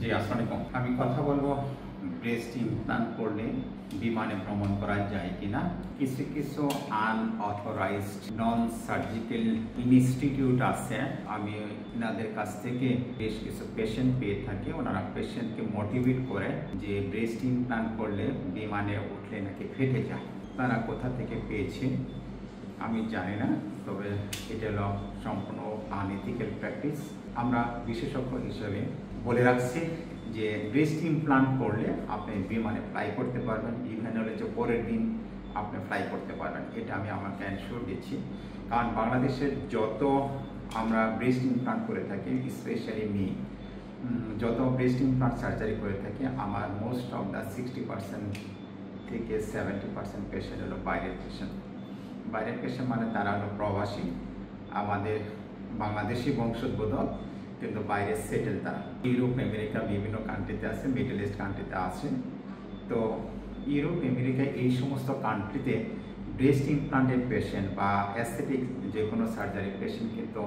জি, আসসালামু আলাইকুম। আমি কথা বলবো ব্রেস্ট ইমপ্লান্ট করলে বিমানে ভ্রমণ করা যায় কিনা। কিছু কিছু আনঅথরাইজড নন সার্জিক্যাল ইনস্টিটিউট আছে, আমি এনাদের কাছ থেকে বেশ কিছু পেশেন্ট পেয়ে থাকি। ওনারা পেশেন্টকে মোটিভেট করে যে ব্রেস্ট ইমপ্লান্ট করলে বিমানে উঠলে নাকি ফেটে যায়। তারা কোথা থেকে পেয়েছে আমি জানি না, তবে এটা হলো সম্পূর্ণ আনএথিক্যাল প্র্যাকটিস। আমরা বিশেষজ্ঞ হিসেবে বলে রাখছি যে ব্রেস্ট ইমপ্লান্ট করলে আপনি বিমানে ফ্লাই করতে পারবেন, ইভেন হলে যে পরের দিন আপনি ফ্লাই করতে পারবেন, এটা আমি আমাকে এনশিওর দিচ্ছি। কারণ বাংলাদেশের যত আমরা ব্রেস্ট ইমপ্লান্ট করে থাকি, স্পেশালি যত ব্রেস্ট ইমপ্লান্ট সার্জারি করে থাকি, আমার মোস্ট অফ দ্য 60% থেকে 70% পেশেন্ট হলো বাইরের পেশেন্ট। বাইরের পেশেন্ট মানে তারা হলো প্রবাসী, আমাদের বাংলাদেশি বংশোদ্ভূত, কিন্তু বাইরে সেটেল তারা। ইউরোপ আমেরিকা বিভিন্ন কান্ট্রিতে আছে, মিডল ইস্ট কান্ট্রিতে আছে। তো ইউরোপ আমেরিকা এই সমস্ত কান্ট্রিতে ব্রেস্ট ইমপ্লান্টের পেশেন্ট বা অ্যাস্থেটিক যে কোনো সার্জারি পেশেন্ট কিন্তু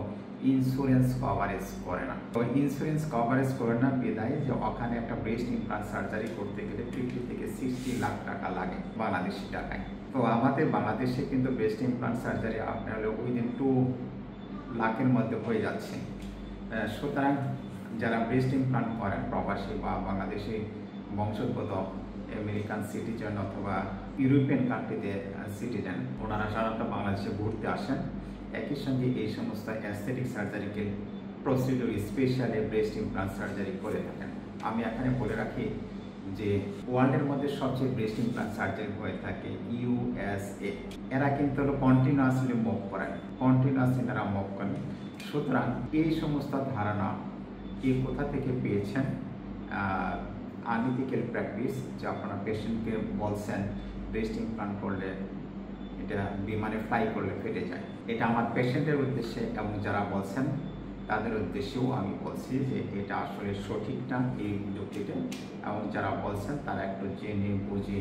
ইন্স্যুরেন্স কভারেজ করে না। তো ইন্স্যুরেন্স কভারেজ করে না বিধায় যে ওখানে একটা ব্রেস্ট ইমপ্লান্ট সার্জারি করতে গেলে 50 থেকে 60 লাখ টাকা লাগে বাংলাদেশি টাকায়। তো আমাদের বাংলাদেশে কিন্তু ব্রেস্ট ইমপ্লান্ট সার্জারি আপনার হলো উইদিন 2 লাখের মধ্যে হয়ে যাচ্ছে। সুতরাং যারা ব্রেস্ট ইমপ্লান্ট করেন প্রবাসী বা বাংলাদেশি বংশোদ্ভূত আমেরিকান সিটিজেন অথবা ইউরোপিয়ান কান্ট্রিতে সিটিজেন, ওনারা সাধারণত বাংলাদেশে ঘুরতে আসেন। একই সঙ্গে এই সমস্ত aesthetic surgical procedure specially breast implant surgery করে থাকেন। আমি এখানে বলে রাখি যে ওয়ার্ল্ডের মধ্যে সবচেয়ে ব্রেস্ট ইমপ্লান্ট সার্জারি হয়ে থাকে USA। এরা কিন্তু কন্টিনিউয়াসলি মুভ করেন, কন্টিনিউয়াসলি তারা মুভ করেন। সুতরাং এই সমস্ত ধারণা কোথা থেকে পেয়েছেন? আনএথিক্যাল প্র্যাকটিস, যে আপনারা পেশেন্টকে বলছেন ব্রেস্ট ইমপ্লান্ট করলে এটা বিমানে ফ্লাই করলে ফেটে যায়। এটা আমার পেশেন্টের উদ্দেশ্যে এবং যারা বলছেন তাদের উদ্দেশ্যেও আমি বলছি যে এটা আসলে সঠিক না এই যুক্তিটা, এবং যারা বলছেন তারা একটু জেনে বুঝে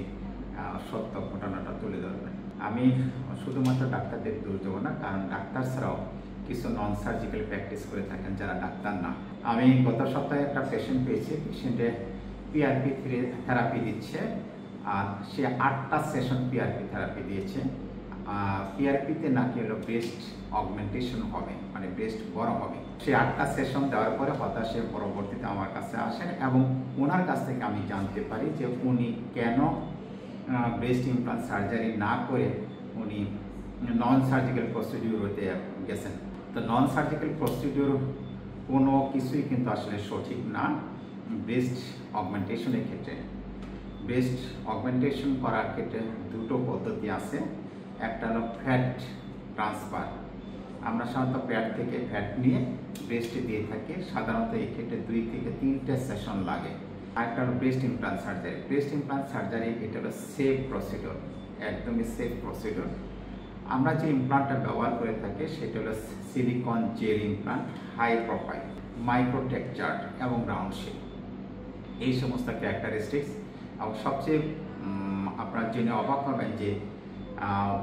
সত্য ঘটনাটা তুলে ধরবেন। আমি শুধুমাত্র ডাক্তারদের দোষ দেবো না, কারণ ডাক্তার ছাড়াও কিছু নন সার্জিক্যাল প্র্যাকটিস করে থাকেন যারা ডাক্তার না। আমি গত সপ্তাহে একটা পেশেন্ট পেয়েছি, পেশেন্টে PRP থেরাপি দিচ্ছে, আর সে 8টা সেশন PRP থেরাপি দিয়েছে। PRPতে নাকি হলো ব্রেস্ট অগমেন্টেশন হবে, মানে ব্রেস্ট বড় হবে। সে 8টা সেশন দেওয়ার পরে হতাশে পরবর্তীতে আমার কাছে আসেন এবং ওনার কাছ থেকে আমি জানতে পারি যে উনি কেন ব্রেস্ট ইমপ্লান্ট সার্জারি না করে উনি নন সার্জিক্যাল প্রসিডিউরতে গেছেন। তো নন সার্জিক্যাল প্রসিডিউর কোনো কিছুই কিন্তু আসলে সঠিক না ব্রেস্ট অগমেন্টেশনের ক্ষেত্রে। ব্রেস্ট অগমেন্টেশন করার ক্ষেত্রে দুটো পদ্ধতি আছে। একটা হলো ফ্যাট ট্রান্সফার, আমরা সাধারণত প্যাড থেকে ফ্যাট নিয়ে ব্রেস্টে দিয়ে থাকি, সাধারণত এই ক্ষেত্রে 2 থেকে 3টে সেশন লাগে। আরেকটা হলো breast implant surgery. Breast implant surgery এটা হলো সেফ প্রসিডিউর, একদমই সেফ প্রসিডিউর। আমরা যে ইমপ্লান্টটা ব্যবহার করে থাকি সেটা হলো silicone gel implant, high profile, micro texture এবং রাউন্ড শেপ, এই সমস্ত ক্যারেক্টারিস্টিক্স। এবং সবচেয়ে আপনারা জেনে অবাক হবেন যে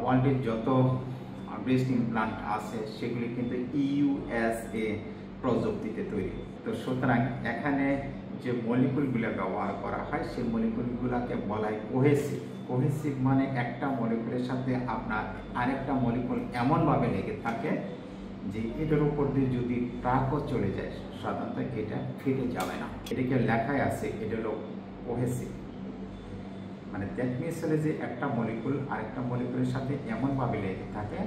ওয়ার্ল্ডের যত ব্রেস্ট ইমপ্লান্ট আছে সেগুলি কিন্তু USA প্রযুক্তিতে তৈরি। তো সুতরাং এখানে যে মলিকুলগুলো ব্যবহার করা হয় সেই মলিকুলগুলোকে বলা হয় কোহেসিভ। কোহেসিভ মানে একটা মলিকুলের সাথে আপনার আরেকটা মলিকুল এমনভাবে লেগে থাকে যে এটার উপর দিয়ে যদি ট্রাকও চলে যায় সাধারণত এটা ফেটে যাবে না। এটাকে লেখায় আছে এটা হলো কোহেসিভ, মানে দ্যাট মিনস হলে যে একটা মলিকুল আরেকটা মলিকুলের সাথে এমনভাবে লেগে থাকে।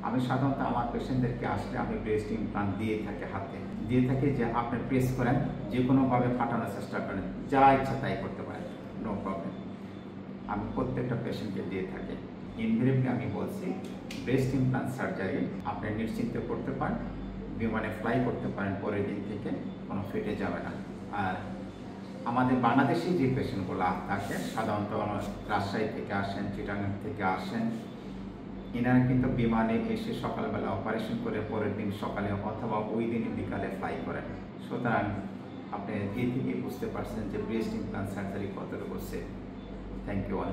আমি সাধারণত আমার পেশেন্টদেরকে আসলে আমি ব্রেস্ট ইমপ্লান্ট দিয়ে থাকি যে আপনি প্রেস করেন, যে কোনোভাবে ফাটানোর চেষ্টা করেন, যা ইচ্ছা তাই করতে পারেন, নো প্রবলেম। আমি প্রত্যেকটা পেশেন্টকে দিয়ে থাকি। ইনভেরিয়েবলি আমি বলছি ব্রেস্ট ইমপ্লান্ট সার্জারি আপনি নিশ্চিন্তে করতে পারেন, বিমানে ফ্লাই করতে পারেন, পরের দিন থেকে কোনো ফেটে যাবে না। আর আমাদের বাংলাদেশি যে পেশেন্টগুলো থাকে সাধারণত রাজশাহী থেকে আসেন, চিটাগাং থেকে আসেন, এনারা কিন্তু বিমানে এসে সকালবেলা অপারেশন করে পরের দিন সকালে অথবা ওই দিনই বিকালে ফ্লাই করেন। সুতরাং আপনি এই থেকে বুঝতে পারছেন যে ব্রেস্ট ইমপ্লান্ট সার্জারি কতটুকু সেফ। Thank you all.